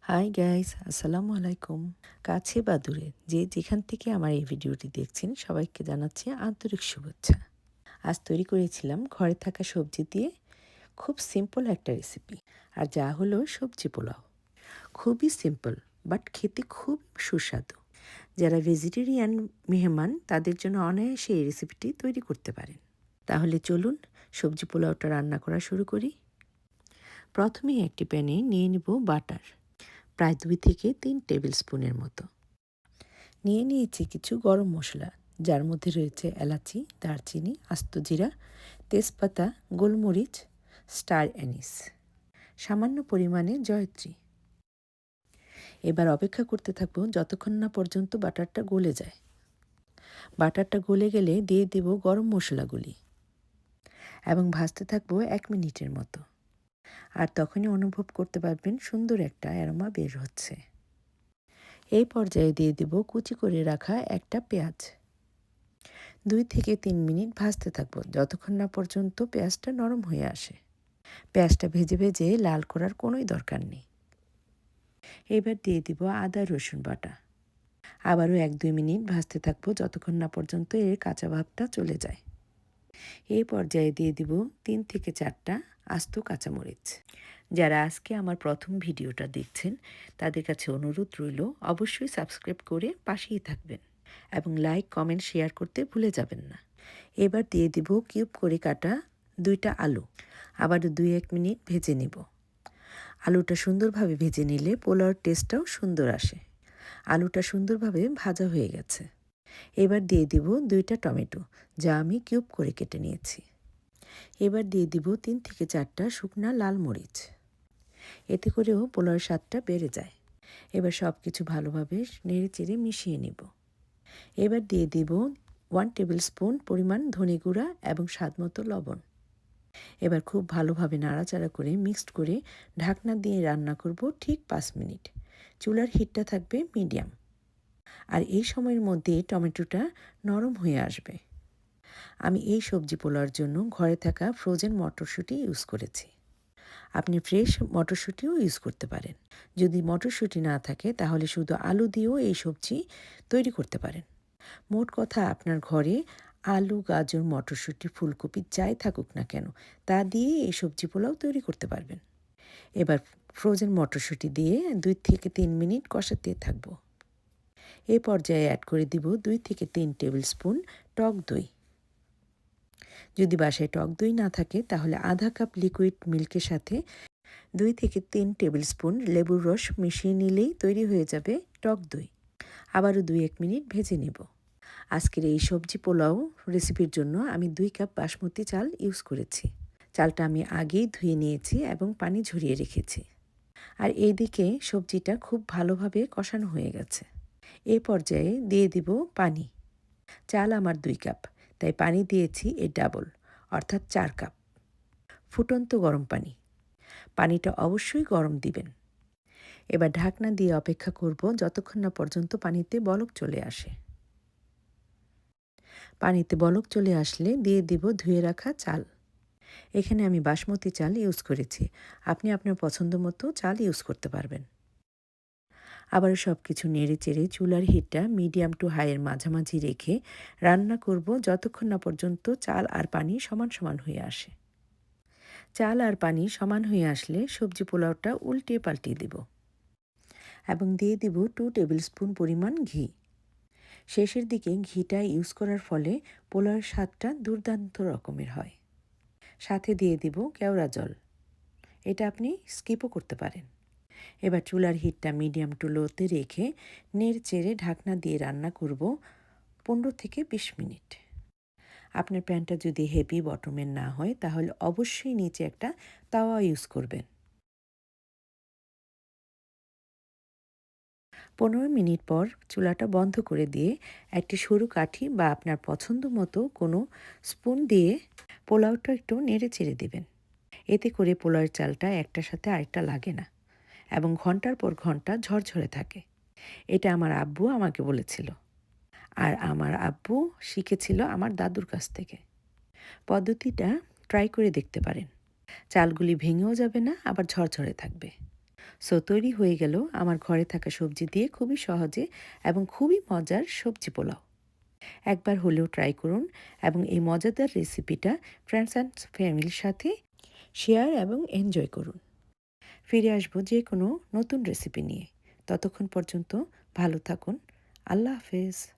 Hi guys, আসসালামু আলাইকুম। কাছে বা দূরে যে যেখান থেকে আমার এই ভিডিওটি দেখছেন সবাইকে জানাচ্ছি আন্তরিক শুভেচ্ছা। আজ তৈরি করেছিলাম ঘরে থাকা সবজি দিয়ে খুব সিম্পল একটা রেসিপি। আর যা হলো সবজি পোলাও। খুবই সিম্পল বাট খেতে খুব সুস্বাদু। যারা ভেজিটেরিয়ান মেহমান তাদের জন্য অনায়াসে এই রেসিপিটি তৈরি করতে পারেন। তাহলে চলুন সবজি পোলাওটা রান্না করা শুরু করি। প্রথমেই একটি প্যানে নিয়ে নিব বাটার, প্রায় 2 থেকে 3 টেবিল স্পুনের মতো। নিয়ে নিয়েছি কিছু গরম মশলা, যার মধ্যে রয়েছে এলাচি, দারচিনি, আস্ত জিরা, তেজপাতা, গোলমরিচ, স্টার অ্যানিস, সামান্য পরিমাণে জয়ত্রী। এবার অপেক্ষা করতে থাকবো যতক্ষণ না পর্যন্ত বাটারটা গলে যায়। বাটারটা গলে গেলে দিয়ে দেব গরম মশলাগুলি এবং ভাজতে থাকবো 1 মিনিটের মতো। আর তখনই অনুভব করতে পারবেন সুন্দর একটা অ্যারোমা বের হচ্ছে। এই পর্যায়ে দিয়ে দেব কুচি করে রাখা একটা পেঁয়াজ। 2 থেকে 3 মিনিট ভাজতে থাকবো যতক্ষণ না পর্যন্ত পেঁয়াজটা নরম হয়ে আসে। পেঁয়াজটা ভেজে ভেজে লাল করার কোনোই দরকার নেই। এবার দিয়ে দিব আদা রসুন বাটা। আবারও 1-2 মিনিট ভাজতে থাকবো যতক্ষণ না পর্যন্ত এর কাঁচা ভাবটা চলে যায়। এই পর্যায়ে দিয়ে দিব 3 থেকে 4টা আস্ত কাঁচামরিচ। যারা আজকে আমার প্রথম ভিডিওটা দেখছেন তাদের কাছে অনুরোধ রইল অবশ্যই সাবস্ক্রাইব করে পাশেই থাকবেন এবং লাইক, কমেন্ট, শেয়ার করতে ভুলে যাবেন না। এবার দিয়ে দিব কিউব করে কাটা 2টা আলু। আবারও 2-1 মিনিট ভেজে নিব। আলুটা সুন্দরভাবে ভেজে নিলে পোলাওর টেস্টটাও সুন্দর আসে। আলুটা সুন্দরভাবে ভাজা হয়ে গেছে। এবার দিয়ে দিব 2টা টমেটো, যা আমি কিউব করে কেটে নিয়েছি। এবার দিয়ে দিব 3 থেকে 4টা শুকনা লাল মরিচ। এতে করেও পোলাওর স্বাদটা বেড়ে যায়। এবার সব কিছু ভালোভাবে নেড়েচেড়ে মিশিয়ে নিব। এবার দিয়ে দিব 1 টেবিল স্পুন পরিমাণ ধনে গুঁড়া এবং স্বাদমতো লবণ। এবার খুব ভালোভাবে নাড়াচাড়া করে মিক্সড করে ঢাকনা দিয়ে রান্না করব ঠিক 5 মিনিট। চুলার হিটটা থাকবে মিডিয়াম। আর এই সময়ের মধ্যে টমেটোটা নরম হয়ে আসবে। আমি এই সবজি পোলাওর জন্য ঘরে থাকা ফ্রোজেন মটরশুঁটি ইউজ করেছি। আপনি ফ্রেশ মটরশুঁটিও ইউজ করতে পারেন। যদি মটরশুঁটি না থাকে তাহলে শুধু আলু দিয়েও এই সবজি তৈরি করতে পারেন। মোট কথা, আপনার ঘরে আলু, গাজর, মটরশুঁটি, ফুলকপি যাই থাকুক না কেন তা দিয়ে এই সবজি পোলাও তৈরি করতে পারবেন। এবার ফ্রোজেন মটরশুঁটি দিয়ে 2 থেকে 3 মিনিট কষাতে থাকবো। এই পর্যায়ে অ্যাড করে দিব 2 থেকে 3 টেবিল স্পুন টক দই। যদি বাসায় টক দই না থাকে তাহলে আধা কাপ লিকুইড মিল্কের সাথে 2 থেকে 3 টেবিল স্পুন লেবুর রস মিশিয়ে নিলেই তৈরি হয়ে যাবে টক দই। আবারও 2-1 মিনিট ভেজে নেব। আজকের এই সবজি পোলাও রেসিপির জন্য আমি 2 কাপ বাসমতি চাল ইউজ করেছি। চালটা আমি আগেই ধুয়ে নিয়েছি এবং পানি ঝরিয়ে রেখেছি। আর এইদিকে সবজিটা খুব ভালোভাবে কষানো হয়ে গেছে। এই পর্যায়ে দিয়ে দিব পানি। চাল আমার 2 কাপ, তাই পানি দিয়েছি এর ডাবল, অর্থাৎ 4 কাপ। ফুটন্ত গরম পানি। পানিটা অবশ্যই গরম দিবেন। এবার ঢাকনা দিয়ে অপেক্ষা করব যতক্ষণ না পর্যন্ত পানিতে বলক চলে আসে। পানিতে বলক চলে আসলে দিয়ে দিব ধুয়ে রাখা চাল। এখানে আমি বাসমতি চাল ইউজ করেছি। আপনি আপনার পছন্দ মতো চাল ইউজ করতে পারবেন। আবারও সব কিছু নেড়ে চেড়ে চুলার হিটটা মিডিয়াম টু হাইয়ের মাঝামাঝি রেখে রান্না করব যতক্ষণ না পর্যন্ত চাল আর পানি সমান সমান হয়ে আসে। চাল আর পানি সমান হয়ে আসলে সবজি পোলাওটা উল্টিয়ে পাল্টিয়ে দেব এবং দিয়ে দিব 2 টেবিল স্পুন পরিমাণ ঘি। শেষের দিকে ঘিটা ইউজ করার ফলে পোলাওয়ের স্বাদটা দুর্দান্ত রকমের হয়। সাথে দিয়ে দিব কেওড়া জল। এটা আপনি স্কিপও করতে পারেন। এবার চুলার হিটটা মিডিয়াম টু লোতে রেখে নেড়ে চেড়ে ঢাকনা দিয়ে রান্না করব 15 থেকে 20 মিনিট। আপনার প্যানটা যদি হেভি বটমের না হয় তাহলে অবশ্যই নিচে একটা তাওয়া ইউজ করবেন। 15 মিনিট পর চুলাটা বন্ধ করে দিয়ে একটি সরু কাঠি বা আপনার পছন্দ মতো কোনো স্পুন দিয়ে পোলাওটা একটু নেড়ে চেড়ে দেবেন। এতে করে পোলাওয়ের চালটা একটার সাথে আরেকটা লাগে না এবং ঘন্টার পর ঘন্টা ঝরঝরে থাকে। এটা আমার আব্বু আমাকে বলেছিল। আর আমার আব্বু শিখেছিল আমার দাদুর কাছ থেকে। পদ্ধতিটা ট্রাই করে দেখতে পারেন। চালগুলি ভেঙেও যাবে না, আবার ঝরঝরে থাকবে। সো তৈরি হয়ে গেল আমার ঘরে থাকা সবজি দিয়ে খুবই সহজে এবং খুবই মজার সবজি পোলাও। একবার হলেও ট্রাই করুন এবং এই মজাদার রেসিপিটা ফ্রেন্ডস অ্যান্ড ফ্যামিলির সাথে শেয়ার এবং এনজয় করুন। ফিরে আসবো যে কোনো নতুন রেসিপি নিয়ে। ততক্ষণ পর্যন্ত ভালো থাকুন। আল্লাহ হাফেজ।